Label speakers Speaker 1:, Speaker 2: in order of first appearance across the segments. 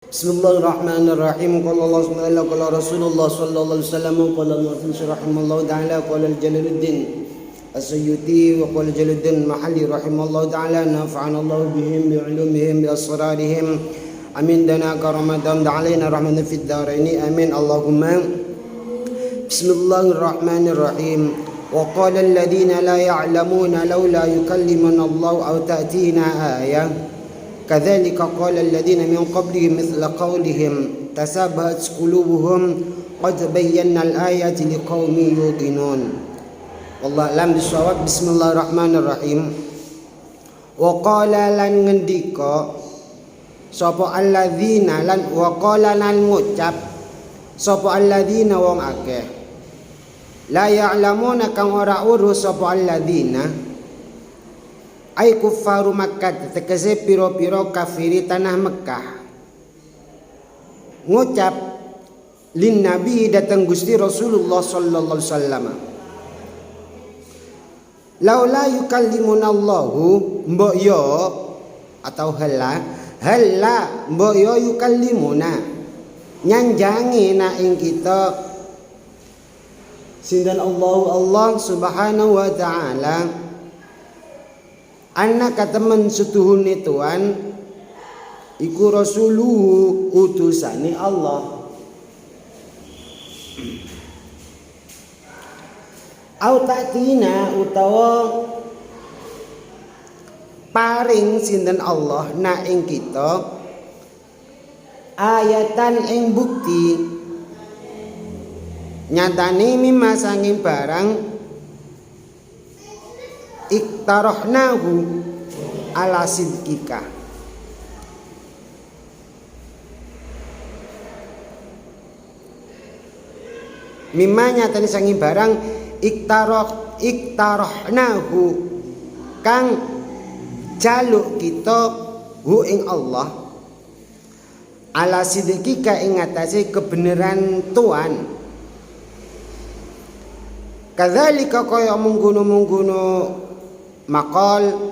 Speaker 1: Bismillahirrahmanirrahim. Qala Allah subhanahu wa ta'ala Rasulullah sallallahu alaihi wasallam qala al-Muhammad rahimallahu ta'ala qala al-Jalaluddin As-Suyuti wa qala Jalaluddin Mahalli rahimallahu ta'ala nafa'ana Allah bihim bi'ulumihim bi asrarihim amin dana karamadam da'alaina rahmatan fid daraini amin Allahumma. Bismillahirrahmanirrahim. Wa qala alladhina la ya'lamuna laula yukallimuna Allah aw ta'tina ayah كذلك قال الذين من قبلهم مثل قولهم تشابهت قلوبهم قد بينا الآيات لقوم يوقنون والله alam bisawab. Bismillahirrahmanirrahim. Wa qala lan ngendika sapa alladzina lan wa qala lan ngucap sapa alladzina wong akeh la ya'lamuna kang ora urus sapa alladzina ay kuffaru Makkah tegese piro-piro kafiri tanah Mekah ngucap lin nabi datang Gusti Rasulullah sallallahu alaihi wasallam laula yukallimunallahu mbok yo atau halla mbok yo yukallimuna nyanjangi na ing kita sinten Allah subhanahu wa ta'ala anak temen setuhune Tuhan iku rasuluhu utusane Allah au ta'tina utawa paring sinten Allah na ing kita ayatan ing bukti nyatane mimma sanging barang iktarahnahu ala sidqika mimma nyatane sanging barang iktarahnahu kang jaluk kita hu ing Allah ala sidqika ing atase kebenaran Tuhan kadzalika kaya mungguno makol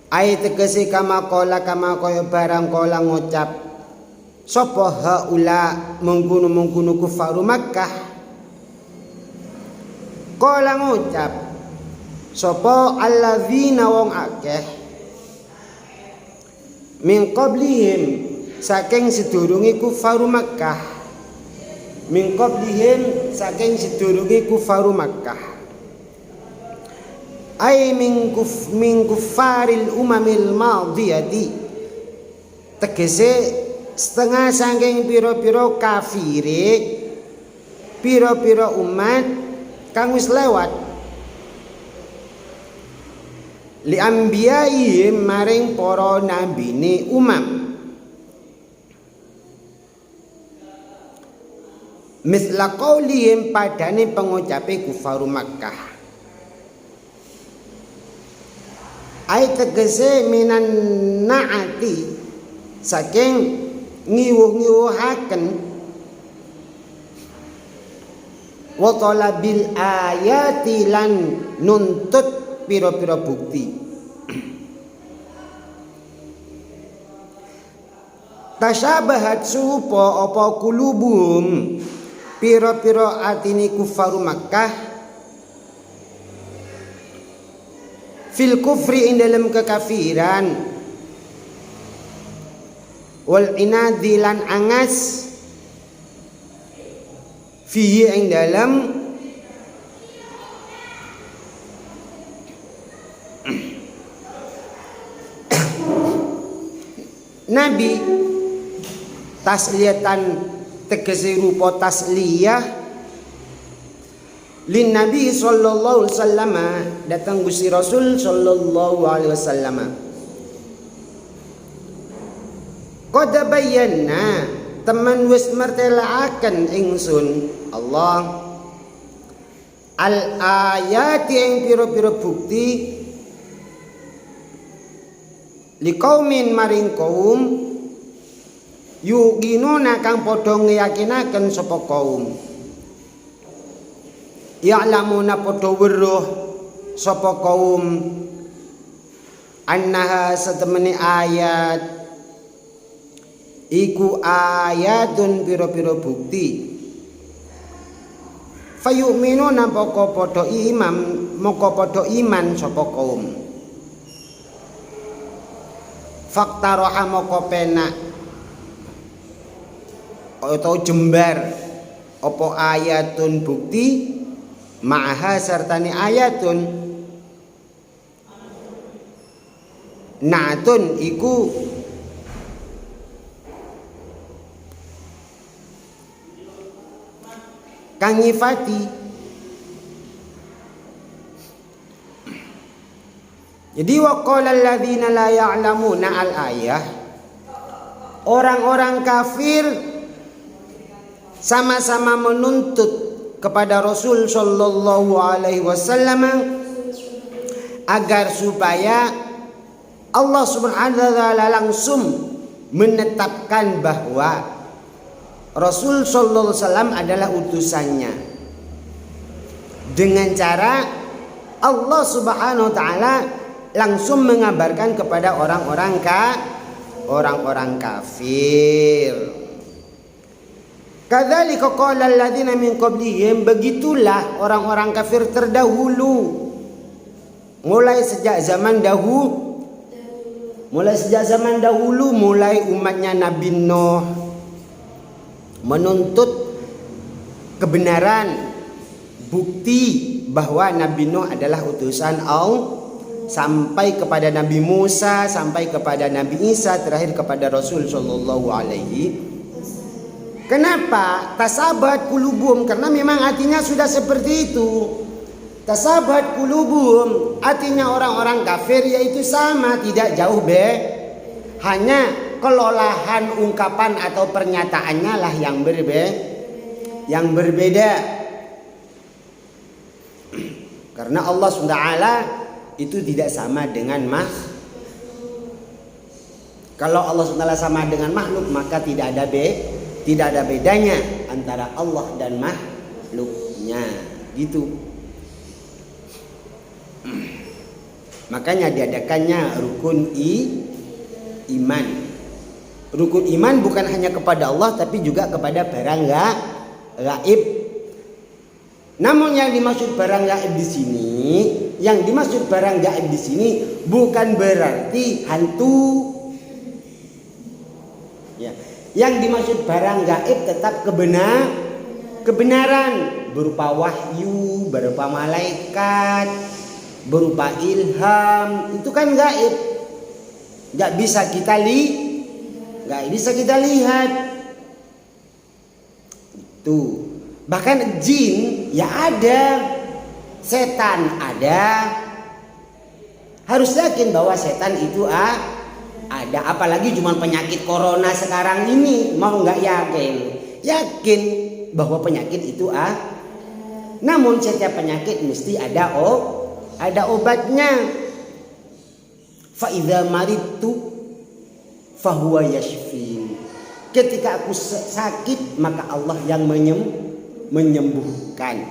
Speaker 1: ayat tegese kama kola kama kaya barang kola ngucap sapa haula mengguno kufaru Makkah kola ngucap sapa alladzina wong akeh min qablihim saking sedurunge kufaru Makkah min qablihim saking sedurunge kufaru Makkah ay min kuffaril umamil madiyati tegese setengah saking pira-pira kafire pira-pira umat kang wis lewat li anbiyaihim maring para nabine umam misla qaulihim padane pengucape kufaru Makkah ay tegese minan naati saking ngiwuh-ngiwuhaken wa talabil ayati lan nuntut pira-pira bukti tasyabahat supa apa kulubum pira-pira atine kufaru Makkah fil kufri ing dalam kekafiran wal inadi lan angas fihi ing dalam nabi tasliyatan tegese rupa tasliyah lin nabi sallallahu alaihi wasallam datang Gusti Rasul sallallahu alaihi wasallam qad bayyana teman wis mertelaaken ingsun Allah al ayati ing pira-pira bukti liqaumin maring kaum yuqinuna kang padha ngeyakinaken sapa kaum ya'lamuna padha weruh sapa kaum annaha satemene ayat iku ayatun pira-pira bukti. Fayu'minuna moko padha iman sapa kaum. Faktaroha moko penak atau jembar apa ayatun bukti ma'aha sertane ayatun na'atun iku kang nyifati. Jadi waqala alladzina la ya'lamuna al-ayah, orang-orang kafir sama-sama menuntut kepada Rasul sallallahu alaihi wasallam agar supaya Allah Subhanahu wa taala langsung menetapkan bahwa Rasul sallallahu alaihi wasallam adalah utusannya dengan cara Allah Subhanahu wa taala langsung mengabarkan kepada orang-orang kafir. Kadzalika qala alladziina min qablihim, begitulah orang-orang kafir terdahulu. Mulai sejak zaman dahulu, mulai umatnya Nabi Nuh menuntut kebenaran, bukti bahwa Nabi Nuh adalah utusan Allah, sampai kepada Nabi Musa, sampai kepada Nabi Isa, terakhir kepada Rasul sallallahu alaihi. Kenapa? Tasabat kulubum, karena memang hatinya sudah seperti itu. Tasabat kulubum, artinya orang-orang kafir yaitu sama, tidak jauh hanya kelolahan ungkapan atau pernyataannya lah yang berbeda. Karena Allah SWT itu tidak sama dengan kalau Allah SWT sama dengan makhluk, maka tidak ada bedanya antara Allah dan makhluknya, gitu. Makanya diadakannya rukun iman. Rukun iman bukan hanya kepada Allah tapi juga kepada barang gaib. Namun yang dimaksud barang gaib di sini, bukan berarti hantu. Ya, yang dimaksud barang gaib tetap kebenaran berupa wahyu, berupa malaikat, berupa ilham, itu kan gaib, nggak bisa kita lihat. Itu bahkan jin ya ada, setan ada. Harus yakin bahwa setan itu ada, apalagi cuma penyakit corona sekarang ini, mau nggak yakin bahwa penyakit itu namun setiap penyakit mesti ada obatnya. Fa idza maridtu fahuwa yashfin. Ketika aku sakit, maka Allah yang menyembuhkan.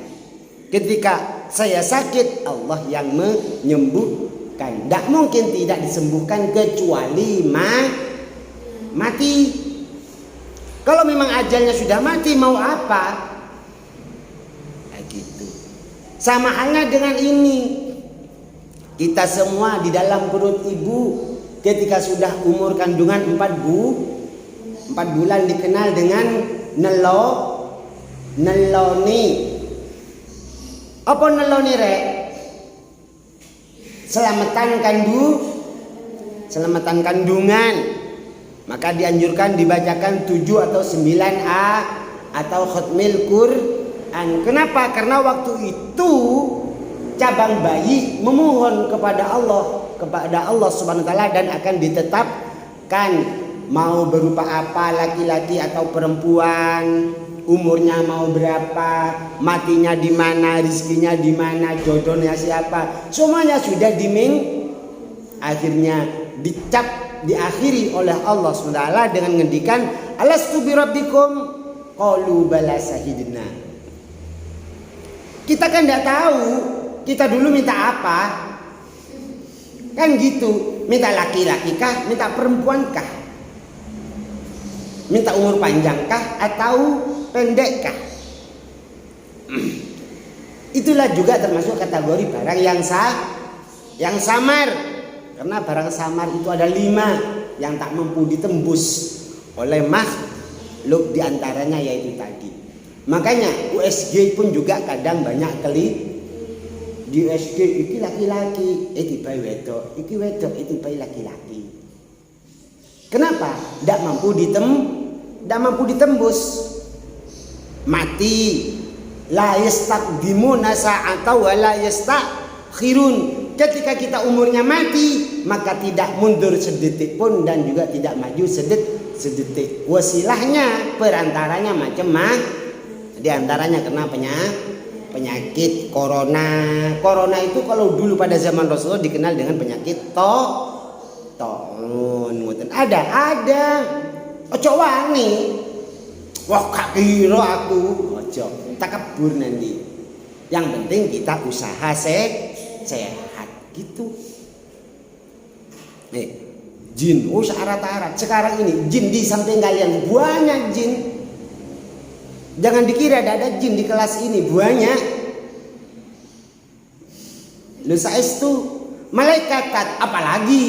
Speaker 1: Ketika saya sakit, Allah yang menyembuhkan. Tidak mungkin tidak disembuhkan kecuali mati. Kalau memang ajalnya sudah mati, mau apa? Gitu. Sama halnya dengan ini. Kita semua di dalam perut ibu ketika sudah umur kandungan 4 bulan dikenal dengan neloni. Apa neloni rek? Selamatan kandungan. Maka dianjurkan dibacakan 7 atau 9A atau khatmil Quran. Kenapa? Karena waktu itu cabang bayi memohon kepada Allah Subhanahu wa taala dan akan ditetapkan mau berupa apa, laki-laki atau perempuan, umurnya mau berapa, matinya di mana, rizkinya di mana, jodohnya siapa, semuanya sudah akhirnya diakhiri oleh Allah SWT dengan ngendikan alastu birabbikum qalu bala sahidna. Kita kan tidak tahu kita dulu minta apa, kan gitu, minta laki-laki kah, minta perempuan kah? Minta umur panjangkah atau pendekkah? Itulah juga termasuk kategori barang yang samar. Karena barang samar itu ada 5 yang tak mampu ditembus oleh makhluk, diantaranya yaitu tadi. Makanya USG pun juga kadang banyak kali di USG iki laki-laki, tibai wedok, iki wedok, tibai laki-laki. Kenapa? Tidak mampu ditembus. Mati. La yastaqdimuna sa'ata wa la yastakhirun. Ketika kita umurnya mati, maka tidak mundur sedetik pun dan juga tidak maju sedetik. Wasilahnya perantaranya macam-macam. Di antaranya kena penyakit corona. Corona itu kalau dulu pada zaman Rasulullah dikenal dengan penyakit taun. Ada. Ojo wani. Wah, gak kira aku. Ojo, takabur nanti. Yang penting kita usaha sehat gitu. Jin, syarat-syarat. Sekarang ini jin di samping kalian banyak jin. Jangan dikira ada jin di kelas ini, banyak. Lu saestu malaikat apalagi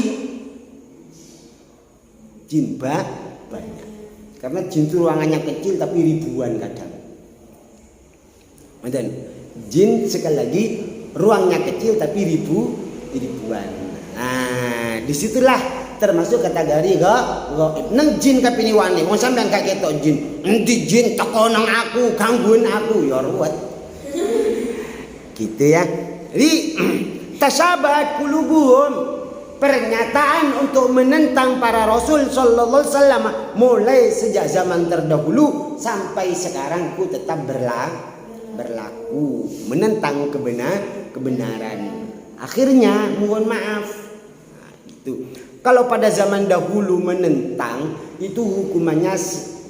Speaker 1: jin banyak. Karena jin itu ruangannya kecil tapi ribuan kadang. Dan jin sekali lagi ruangnya kecil tapi ribuan. Nah, disitulah termasuk kategori gaib. Nang jin kapini wani, wong sampean gak ketok jin. Endi jin teko nang aku, gangguin aku ya ruwet. Gitu ya. Jadi tasyabahat qulubuhum. Pernyataan untuk menentang para Rasul sallallahu alaihi wasallam mulai sejak zaman terdahulu sampai sekarang ku tetap berlaku menentang kebenaran. Akhirnya mohon maaf. Nah, gitu. Kalau pada zaman dahulu menentang itu hukumannya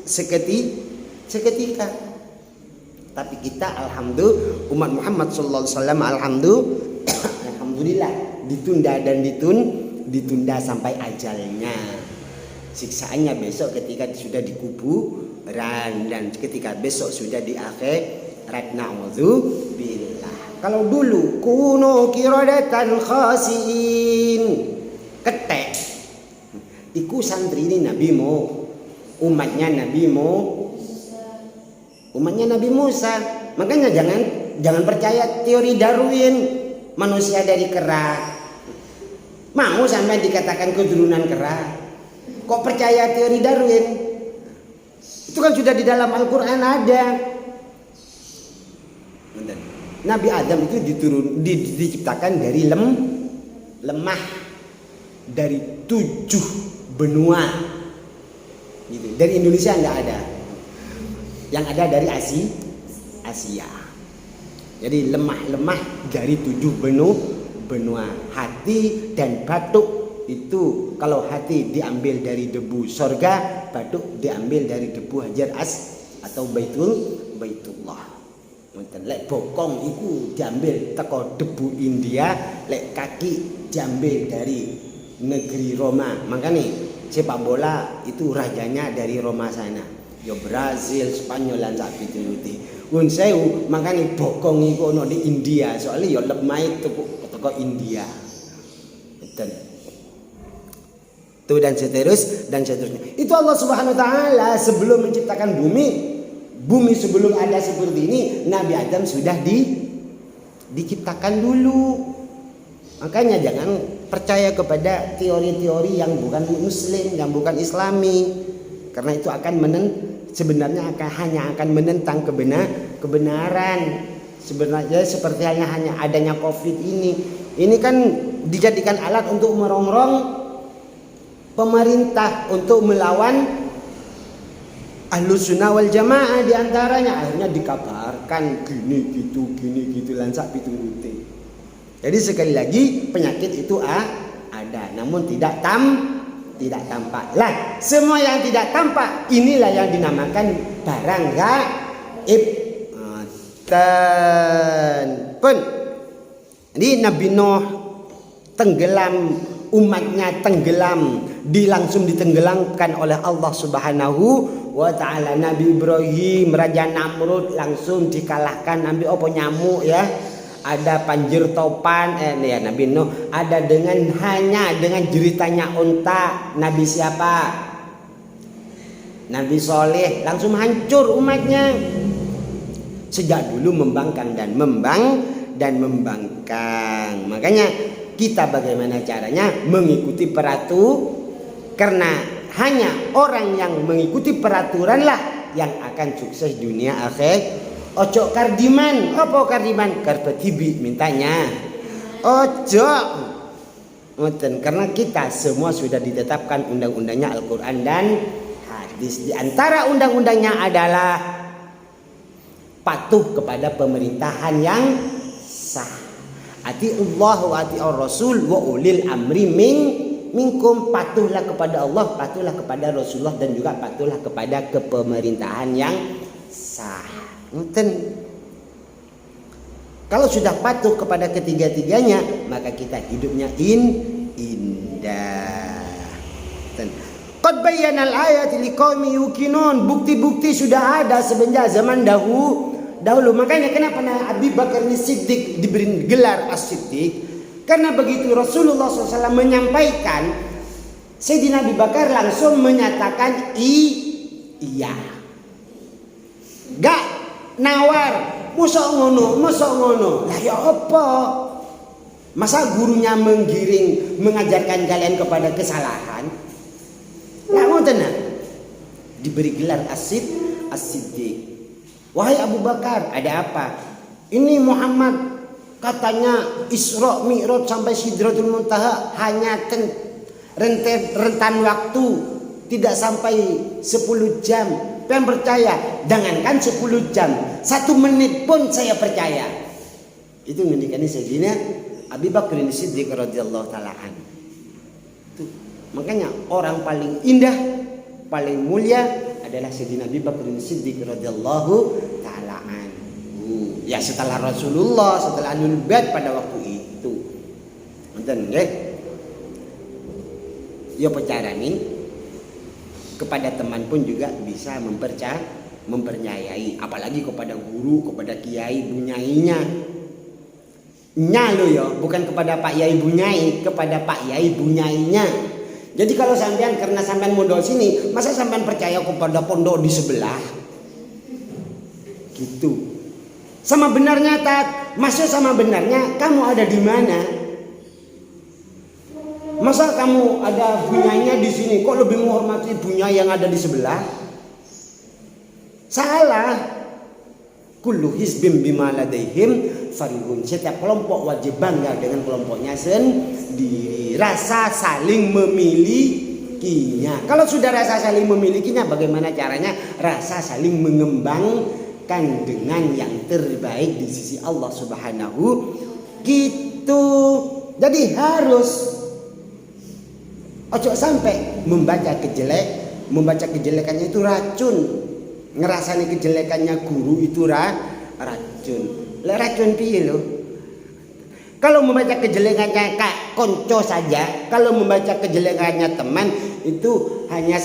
Speaker 1: seketika. Tapi kita alhamdulillah umat Muhammad sallallahu alaihi wasallam alhamdulillah ditunda dan ditunda sampai ajalnya. Siksaannya besok ketika sudah dikuburan dan ketika besok sudah di akhirat. Na'udzubillah. Kalau dulu kuno kiradatan khasiin ketek. Iku santri ini nabimu, umatnya Nabi Musa. Makanya jangan percaya teori Darwin, manusia dari kera. Mau sampai dikatakan keturunan kera? Kok percaya teori Darwin? Itu kan sudah di dalam Al-Quran ada. Nabi Adam itu diciptakan dari lemah, dari 7 benua. Gitu. Dari Indonesia enggak ada. Yang ada dari Asia. Jadi lemah dari 7 benua. Hati dan batuk itu kalau hati diambil dari debu sorga, batuk diambil dari debu Hajar atau Baitullah. Lek bokong itu diambil teko debu India, lek kaki diambil dari negeri Roma. Makanya sepak bola itu rajanya dari Roma sana. Yo Brazil, Spanyol lan sak pituruti. Wong sewu makanya bokong iku ono di India, soalnya yo lemah itu teko India. Betul. Tuh dan seterusnya. Itu Allah Subhanahu wa taala sebelum menciptakan bumi sebelum ada seperti ini, Nabi Adam sudah diciptakan dulu. Makanya jangan percaya kepada teori-teori yang bukan muslim, yang bukan islami. Karena itu sebenarnya hanya akan menentang kebenaran. Sebenarnya seperti hanya adanya Covid ini. Ini kan dijadikan alat untuk merongrong pemerintah untuk melawan Ahlus Sunnah wal Jamaah diantaranya. Akhirnya dikabarkan gini gitu lansak pituruti. Jadi sekali lagi penyakit itu ada, namun tidak tampak. Lah, semua yang tidak tampak inilah yang dinamakan barang gaib. Pun. Jadi Nabi Nuh tenggelam, umatnya tenggelam langsung ditenggelamkan oleh Allah Subhanahu wa ta'ala. Nabi Ibrahim, Raja Namrud langsung dikalahkan. Nabi opo nyamuk ya. Ada panjir topan ya Nabi Nuh, ada hanya dengan jeritanya unta. Nabi siapa? Nabi Soleh, langsung hancur umatnya. Sejak dulu membangkang dan membangkang. Makanya kita bagaimana caranya mengikuti peraturan, karena hanya orang yang mengikuti peraturanlah yang akan sukses dunia akhir. Ojo kardiman, apa kardiman? Kartu tibi mintanya. Ojo. Ngoten, karena kita semua sudah ditetapkan undang-undangnya Al-Qur'an dan hadis. Di antara undang-undangnya adalah patuh kepada pemerintahan yang sah. Atiullah wa atiur rasul wa ulil amri minkum. Patuhlah kepada Allah, patuhlah kepada Rasulullah, dan juga patuhlah kepada kepemerintahan yang sah. Kalau sudah patuh kepada ketiga-tiganya, maka kita hidupnya indah. Qad bayyana al-ayati liqaumi yuqinun. Bukti-bukti sudah ada semenjak zaman dahulu. Makanya kenapa Abu Bakar As-Siddiq diberi gelar As-Siddiq? Karena begitu Rasulullah SAW menyampaikan, Sayyidina Abu Bakar langsung menyatakan iya. Gak nawar, mosok ngono. Lah ya apa? Masa gurunya mengajarkan kalian kepada kesalahan? Lah ngoten. Diberi gelar As-Siddiq. Wahai Abu Bakar, ada apa? Ini Muhammad katanya Isra Mi'raj sampai Sidratul Muntaha hanya rentan waktu tidak sampai 10 jam. Yang percaya, jangankan 10 jam, 1 menit pun saya percaya. Itu ngendikane Sayyidina Abu Bakar As-Siddiq radhiyallahu taala anhu. Makanya orang paling indah, paling mulia adalah Sayyidina Abu Bakar As-Siddiq radhiyallahu taala anhu. Ya setelah Rasulullah, setelah Ahlul Bait pada waktu itu. Ngoten nggih. Ya pecarani kepada teman pun juga bisa mempercayai, apalagi kepada guru, kepada kiai bunyainya. Nya lo ya, bukan kepada Pak Yai bunyai, kepada Pak Yai bunyainya. Jadi kalau sampean karena sampean mondok sini, masa sampean percaya kepada pondok di sebelah? Gitu. Sama benarnya maksud sama benarnya kamu ada di mana? Masa kamu ada bunyainya di sini, kok lebih menghormati bunyai yang ada di sebelah? Salah. Kullu hizbim bima ladaihim farihun. Setiap kelompok wajib bangga dengan kelompoknya sendiri. Rasa saling memilikinya. Kalau sudah rasa saling memilikinya, bagaimana caranya? Rasa saling mengembangkan dengan yang terbaik di sisi Allah Subhanahu gitu. Jadi harus ojo sampai membaca kejelekannya itu racun. Ngerasani kejelekannya guru itu racun. Lah racun piye lho? Kalau membaca kejelekannya kak konco saja, kalau membaca kejelekannya teman itu hanya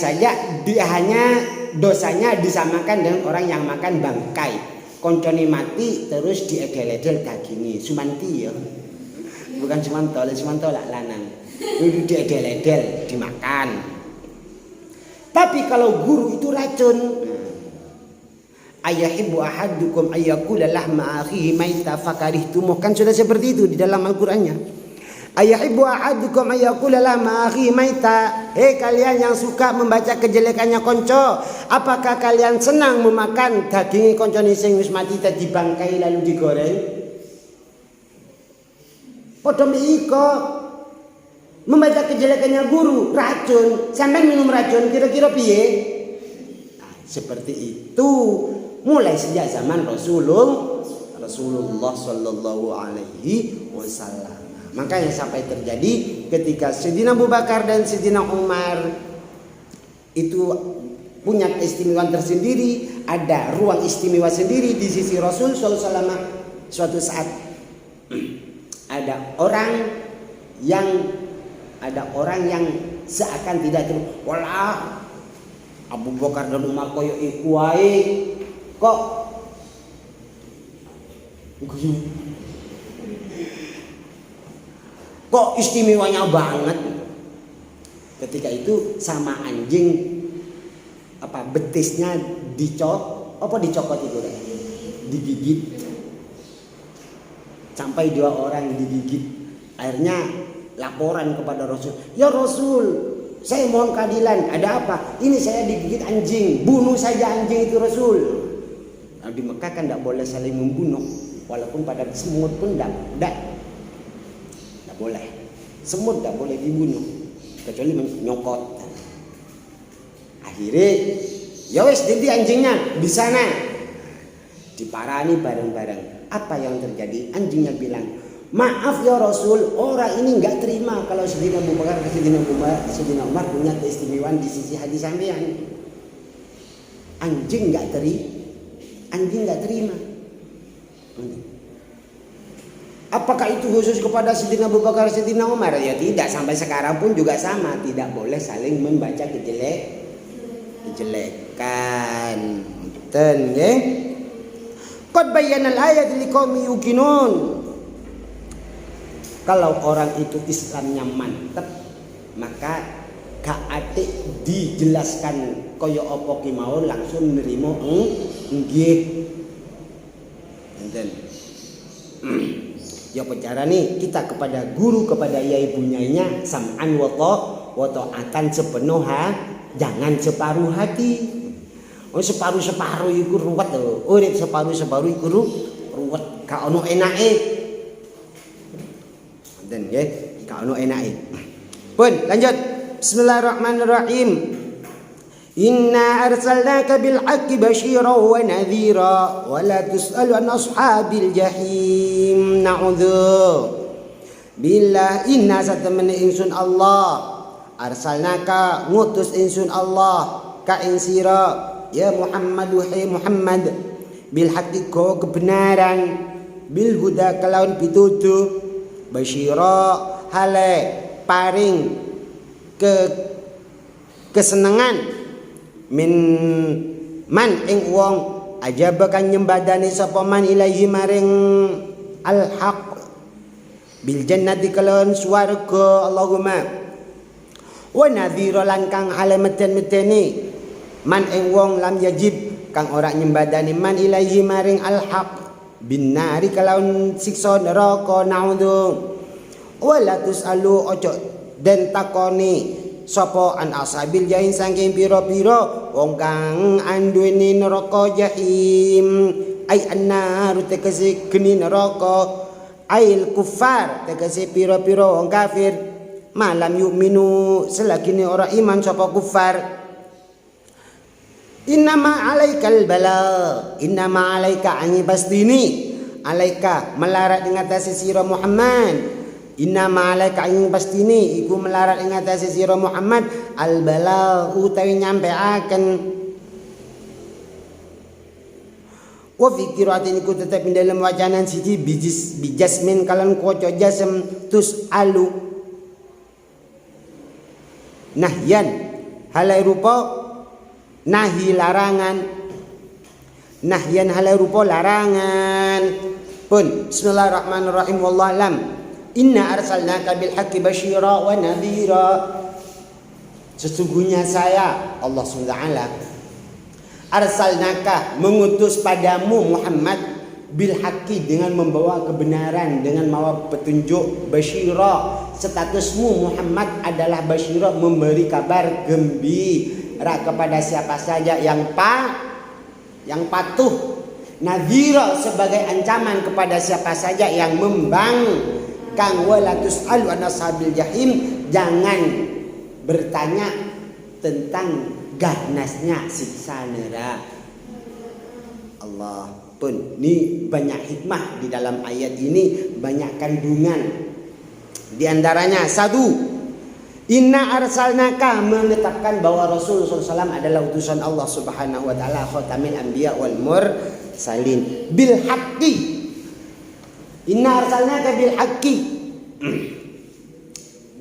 Speaker 1: dosanya disamakan dengan orang yang makan bangkai. Koncone mati terus diedel-edel dagingnya. Sumanti ya. Bukan sumanto lah lanang. Itu diedel-edel dimakan. Tapi kalau guru itu racun. Ayahibu ahadukum ayyakula lahma akhihi maita fakarihtumuh. Kan sudah seperti itu di dalam Al-Qur'annya. Ayahibu ahadukum ayyakula lahma akhihi maita. Hei kalian yang suka membaca kejelekannya konco, apakah kalian senang memakan daging konco sing wis mati tadi bangkai lalu digoreng? Padha iko membaca kejelekannya guru racun, sampai minum racun kira-kira piye? Nah, seperti itu mulai sejak zaman Rasulullah Sallallahu Alaihi Wasallam. Makanya sampai terjadi ketika Sayyidina Abu Bakar dan Sayyidina Umar itu punya keistimewaan tersendiri, ada ruang istimewa sendiri di sisi Rasul Sallallahu Alaihi Wasallam. Suatu saat ada orang yang seakan tidak terima. Walah Abu Bakar dan Umar koyo iku wae kok istimewanya banget. Ketika itu sama anjing betisnya dicokot itu digigit sampai 2 orang digigit. Akhirnya laporan kepada Rasul, ya Rasul, saya mohon keadilan, ada apa? Ini saya digigit anjing, bunuh saja anjing itu Rasul. Nah, di Mekah kan tidak boleh saling membunuh, walaupun pada semut pun tidak boleh. Semut tidak boleh dibunuh kecuali menyokot. Akhirnya ya wes jadi anjingnya di sana diparani bareng-bareng. Apa yang terjadi? Anjingnya bilang, maaf ya Rasul, orang ini nggak terima kalau Sayyidina Abu Bakar, Sayyidina Umar punya keistimewaan di sisi hadis sampean. Anjing nggak terima. Apakah itu khusus kepada Sayyidina Abu Bakar, Sayyidina Umar? Ya tidak, sampai sekarang pun juga sama, tidak boleh saling membaca kejelekan. Betul nggih? Qad bayyana al-ayat liqaumi yuqinun. Kalau orang itu Islamnya mantep, maka kaate dijelaskan kaya apa ki mau langsung nerimo nggih. Enten. Ya bicara nih kita kepada guru, kepada yai bunyainya sam'an wa ta'atan sepenuh jangan separuh hati. Separuh iku ruwet lho. Urip separuh iku ruwet, ka ono enake. Dan nggih, ka ono enake. Pun lanjut. Bismillahirrahmanirrahim. Inna arsalnaka bil haqqi basyiran wa nadhira wa la tus'alu an ashabil jahim. Na'udzu billah inna satamana insun Allah arsalnaka ngutus insun Allah ka insira ya Muhammad wahai Muhammad bil haqqi kebenaran bil huda kalawan pitutuh basyira hale paring kesenangan min man ing wong ajaba kan nyembadani sapa man ilahi maring al haq bil jannati kalawan swarga Allahumma wa nadhira lan kang hale meten-meteni man ing wong lam yajib kang ora nyembadani man ilahi maring al haq bin nari kalawan siksa neraka naudzu wala tusalu ojo den takoni sapa an ashabil jahim saking pira-pira wong kang anduweni neraka jahim ai annar tegese geni neraka ail kufar tegese pira-pira wong kafir malam yu'minu selagine ora iman sapa kufar. Innama alaikal bala, innama alaika ani pastini alaika melarat ing atase sira Muhammad. Innama alaika ani pastini iku melarat ing atase sira Muhammad al bala utawi nyampeaken. Wa fi qiraatin iku tetep ing dalam wacanan siji bijasmin kalan koco jasem tus alu nahyan halai rupa nahi larangan nahyan halai rupa larangan pun. Bismillahirrahmanirrahim. Wallahu alam. Inna arsalnaka bil haqqi basyira wa nadhira. Sesungguhnya saya Allah SWT arsalnaka mengutus padamu Muhammad bil haqqi dengan membawa kebenaran, dengan membawa petunjuk. Basyira statusmu Muhammad adalah basyira memberi kabar gembira kepada siapa saja yang patuh. Nadhira sebagai ancaman kepada siapa saja yang membangkang. Wala tus'alu an ashabil jahim, jangan bertanya tentang ganasnya siksa neraka. Allah pun ini banyak hikmah di dalam ayat ini, banyak kandungan. Di antaranya satu, inna arsalnaka menetapkan bahwa Rasulullah SAW adalah utusan Allah Subhanahu wa taala, khatamil anbiya wal mursalin bil haqqi. Inna arsalnaka bil haqqi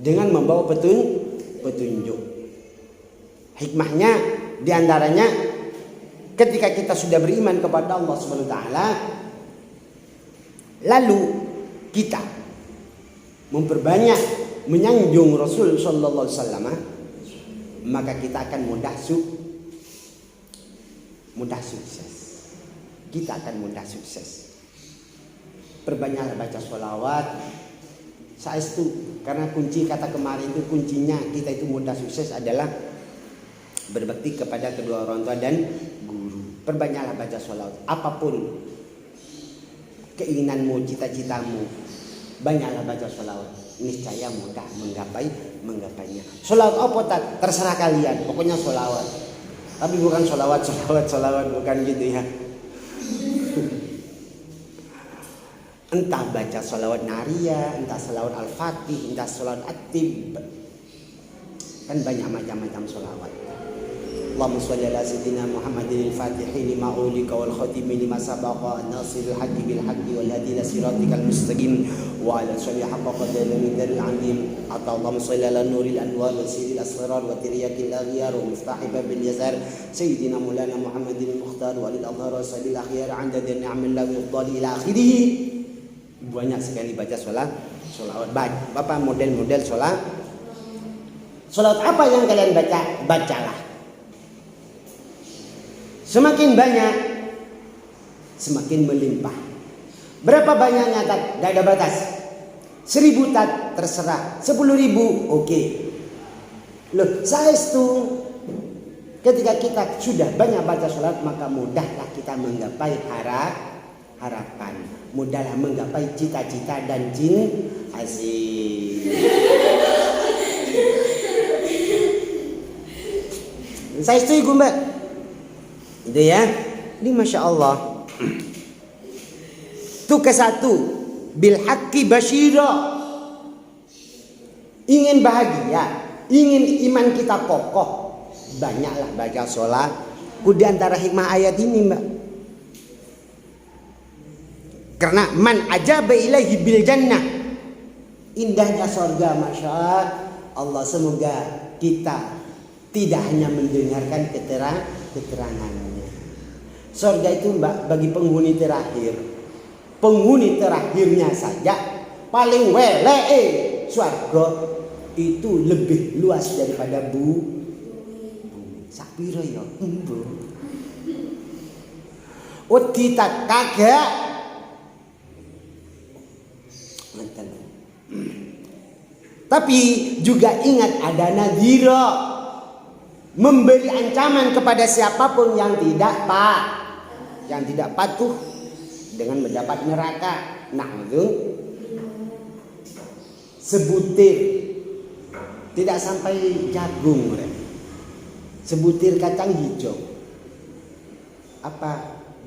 Speaker 1: dengan membawa petunjuk. Hikmahnya diantaranya ketika kita sudah beriman kepada Allah Subhanahu wa taala, lalu kita memperbanyak menyanjung Rasul sallallahu alaihi wasallam, maka kita akan mudah sukses. Kita akan mudah sukses. Perbanyaklah baca sholawat. Saestu, karena kunci kata kemarin itu, kuncinya kita itu mudah sukses adalah berbakti kepada kedua orang tua dan guru. Perbanyaklah baca sholawat. Apapun keinginanmu, cita-citamu, banyaklah baca sholawat. Niscaya mudah menggapainya. Sholawat apa tak? Terserah kalian. Pokoknya sholawat. Tapi bukan sholawat bukan gitu ya. Entah baca sholawat nariyah, entah sholawat al-fatih, entah sholawat at-tib. Kan banyak macam-macam sholawat. Allahumma sholli ala sayyidina Muhammadin al-fatihi lima ulika wal khatimi lima sabaqa an-nasiril haqqi bil haqqi wal hadi ila siratikal mustaqim wa ala sholli haqqa qadri min daril azim. Allahumma sholli ala nuril anwar wa siril asrar wa tiryakil aghyar wa miftahi babil yazar sayyidina maulana Muhammadin al-mukhtar wa lil azhar wa salil akhyar 'inda ni'amillah wa fadli ila akhirih. Banyak sekali baca sholawat. Bapak model-model sholawat apa yang kalian bacalah. Semakin banyak, semakin melimpah. Berapa banyaknya tak? Tidak ada batas. 1000 tak? Terserah. 10.000? Oke. Loh, saestu ketika kita sudah banyak baca sholat, maka mudahlah kita menggapai harapan. Mudahlah menggapai cita-cita dan asik. Saestu iku Mbak. Itu ya. Ini Masya Allah. Itu ke-1. Bil haqqi basyira. Ingin bahagia, ingin iman kita kokoh, banyaklah baca sholat. Di antara hikmah ayat ini Mbak, karena man ajaba ilaihi bil jannah, indahnya surga. Masya Allah, semoga kita tidak hanya mendengarkan keterangannya. Surga itu Mbak bagi penghuni terakhir. Penghuni terakhirnya saja paling welee. Surga itu lebih luas daripada bumi. Sapiro ya embo. Wedi tak kagak. Tapi juga ingat ada nadhira, memberi ancaman kepada siapapun yang tidak patuh dengan mendapat neraka. Nah itu sebutir, tidak sampai jagung, sebutir kacang hijau,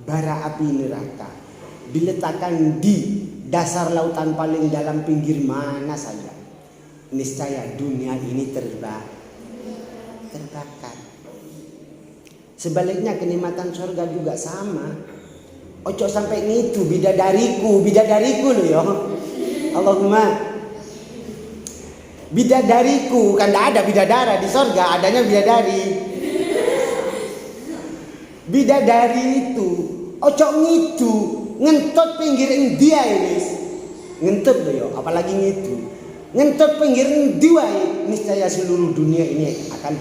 Speaker 1: bara api neraka diletakkan di dasar lautan paling dalam pinggir mana saja, niscaya dunia ini terbakar. Sebaliknya kenikmatan surga juga sama. Ojo sampai ngitu bidadariku loh ya. Allahumma bidadariku, kan tidak ada bidadara di surga, adanya bidadari. Bidadari itu ojo ngitu, ngentut pinggir India ini. Ngentut loh ya, apalagi ngitu. Ngentut pinggir India, niscaya seluruh dunia ini akan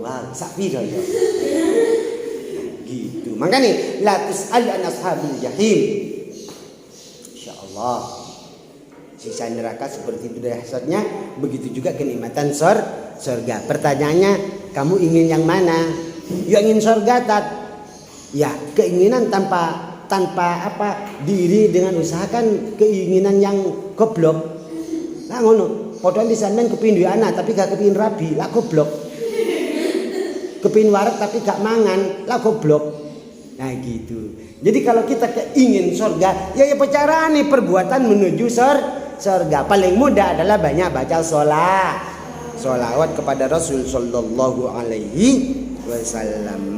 Speaker 1: wah, sapiro ya. Gitu. Makanya la tus'al an ashabil jahim. Insyaallah. Siksa neraka seperti itu dahsyatnya, begitu juga kenikmatan surga. Pertanyaannya, kamu ingin yang mana? Ya ingin surga tat. Ya, keinginan tanpa diri dengan usahakan keinginan yang goblok. Lah ngono, padahal di sana kepin duwe anak tapi gak kepin rabi, lah goblok. Kepin warak tapi gak mangan, lah goblok. Nah gitu. Jadi kalau kita keingin surga, ya carane perbuatan menuju surga. Paling mudah adalah banyak baca sholawat kepada Rasul sallallahu alaihi wasallam.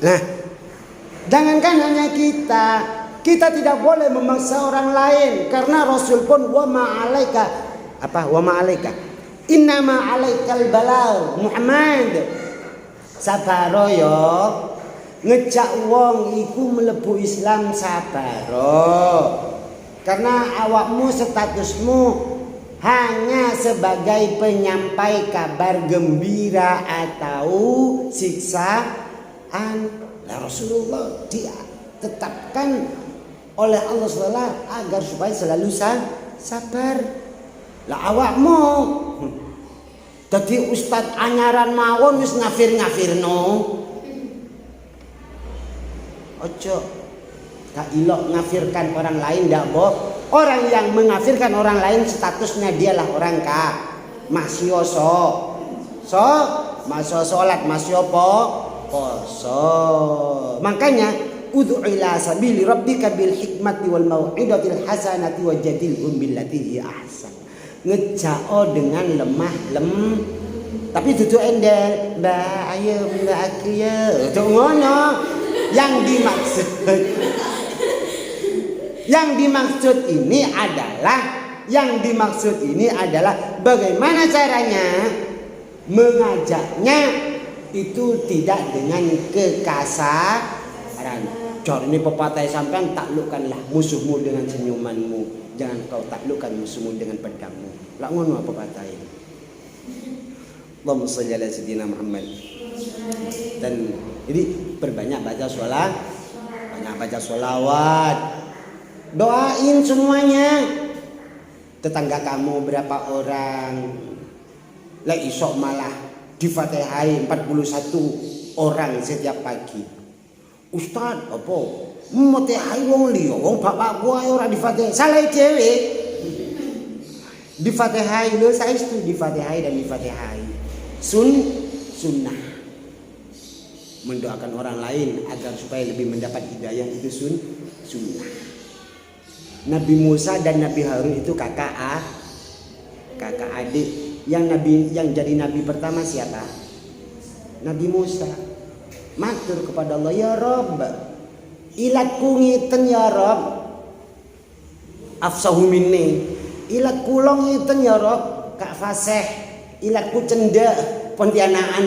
Speaker 1: Nah, jangankan hanya kita tidak boleh memaksa orang lain, karena Rasul pun wa ma'alaika Apa wa ma alaika? Innama alaikal balagh Muhammad. Sabaro yo ngejak wong iku mlebu Islam sabaro. Karena awakmu statusmu hanya sebagai penyampai kabar gembira atau siksaan. Nah, Rasulullah dia tetapkan oleh Allah SWT agar supaya selalu sabar. Lah awakmu dadi ustad anyaran mawon wis ngafir-ngafirno. Ojo tak ilok ngafirkan orang lain ndak boh. Orang yang mengafirkan orang lain statusnya dialah orang masih masih sholat, masih poso. Makanya ud'u ila sabili rabbika bil hikmati wal mau'idatil hasanati wajadilhum billati hi ahsan. Ngejao dengan lemah tapi duduk endel, mbak ayo mbak aku ya. Itu ngono. Yang dimaksud ini adalah bagaimana caranya mengajaknya itu tidak dengan kekasaran. Jor ini pepatah sampean, taklukkanlah musuhmu dengan senyumanmu, jangan kau taklukkan musuhmu dengan pedangmu. Lah ngono apa pepatah ini. Allahumma shalli ala sayyidina Muhammad. Dan jadi perbanyak baca sholat, banyak baca sholawat, doain semuanya. Tetangga kamu berapa orang? Lah isok malah difatihai 41 orang setiap pagi. Ustad apa? Fatihai wong liya, wong bapakku ae ora difatihai. Salah dhewe. Difatihai lho, saestu difatihai dan difatihai. Sunnah. Mendoakan orang lain agar supaya lebih mendapat hidayah itu sunnah. Nabi Musa dan Nabi Harun itu kakak adik. Yang jadi nabi pertama siapa? Nabi Musa. Matur kepada Allah, ya Rabb, ilatku ngiten ya Rabb. Afsahu minni. Ilat kula ngiten ya Rabb, Kak Fasih. Ilatku cendak Pontianaan.